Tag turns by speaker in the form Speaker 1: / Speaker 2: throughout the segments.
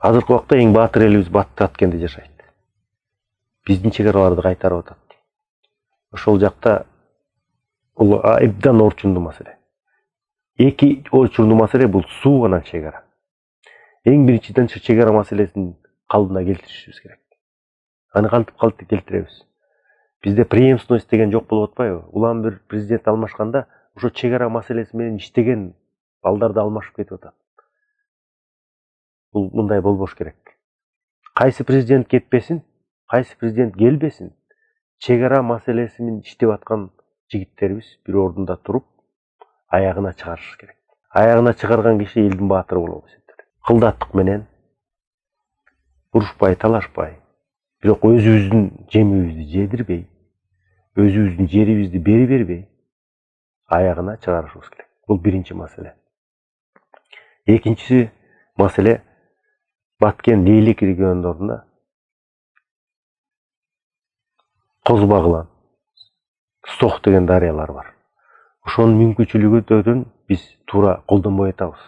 Speaker 1: Азыркы убакта эң баатыр элибиз Батты Аткенде жашайт. Биздин чегараларды кайтарып атат. Ошол жакта бул абдан орчундуу маселе. Эки орчундуу маселе бул суу менен чегара. Эң биринчиден чегара маселесин калдына келтиришибиз керек. Аны кантип келтиребиз? Бизде преемственность деген жок болуп атпайбы? Улам бир президент алмашканда ошо чегара маселеси менен иштеген балдарды алмашып кетип атат. Бул мындай болбош керек. Кайсы президент кетпесин, кайсы президент келбесин, чегара маселеси менен иштеп аткан жигиттерибиз бир ордунда туруп, аягына чыгарыш керек. Аягына чыгарган киши элдин баатыры болот эсептелет. Кылдаттык менен урушпай, талашпай, бирок өзүбүздүн жемибизди жедирбей, өзүбүздүн жерибизди бери бербей, аягына чыгарышыбыз керек. Бул биринчи маселе. Экинчи маселе Баткен Лейлек региондорунда Козбагылан, Сох деген дарыялар бар. Ошонун мүмкүнчүлүгүн биз туура колдонбой атабыз.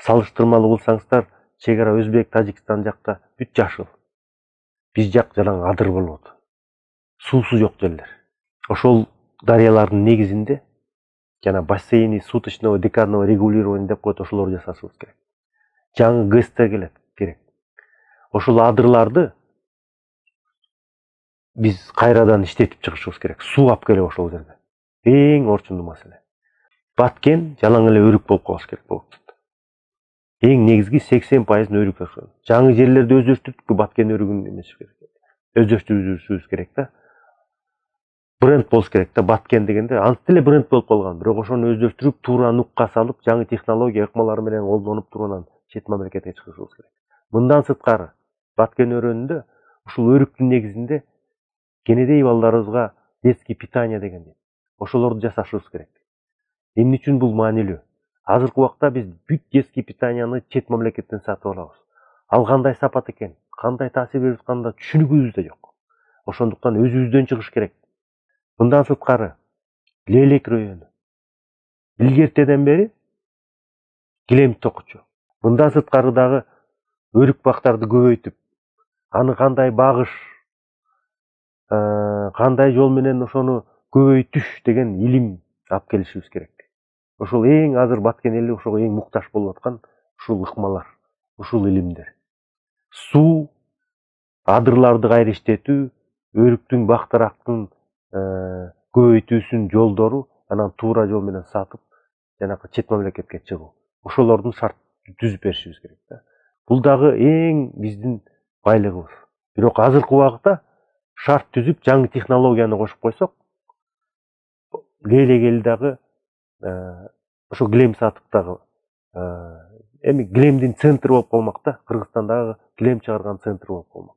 Speaker 1: Салыштырмалуу кылсаңыздар, чегара Өзбек, Тажикстан жакта бүт жашыл. Биз жак жалаң адыр болот. Суусу жок жерлер. Ошол дарыялардын негизинде жана бассейни суточного декадного регулирования деп коет, ошолорду жасашыбыз керек. Жаңы ГСТ керек. Ошол адырларды биз кайрадан иштетип чыгышыбыз керек. Суу алып келип ошол жерде. Эң орчундуу маселе. Баткен жалаң эле өрүк болуп калыш керек болуп. Эң негизги 80% өрүк ашат. Жаңы жерлерди өздөштүрүп, Баткен өрүгүн эмес керек. Өздөштүрүшүбүз керек да. Бренд болуш керек да. Баткен дегенде антип эле бренд болуп калган. Бирок ошону өздөштүрүп, туура нукка салып, жаңы технология ыкмалары менен колдонуп туруп чет мамлекетке чыгышыбыз керек. Мындан сырткары Баткен өрөөнүндө ушул өрүктүн негизинде кенедей балдарыбызга детский питание деген дейт. Ошолорду жасашыбыз керек. Эмне үчүн бул маанилүү? Азыркы убакта биз бүт детский питанияны чет мамлекеттен сатып алабыз. Ал кандай сапат экен, кандай таасир берип атканда түшүнүгүбүздө жок. Ошондуктан өзүбүздөн чыгыш керек. Мындан сырткары Лейлек району илгертеден бери килем токучу. Мындан сырткары дагы өрүк бактарды көбөйтүп, аны кандай багыш, кандай жол менен ошону көбөйтүш деген илим алып келишибиз керек. Ошол эң азыр Баткен эли ошого эң муктаж болуп аткан ушул ыкмалар, ушул илимдер. Суу, адырларды кайра иштетүү, өрүктүн бактарактын көбөйтүүсүнүн жолдору, анан туура жол менен сатып, жанакы чет мамлекетке чыгуу. Ошолордун шарт түзүп беришибиз керек да. Бул дагы эң биздин байлыгыбыз. Бирок азыркы убакытта шарт түзүп, жаңы технологияны кошуп койсок, Лейлек эли дагы ошо килем сатып дагы эми килемдин центры болуп калмак да. Кыргызстандагы килем чыгарган центр болуп калмак.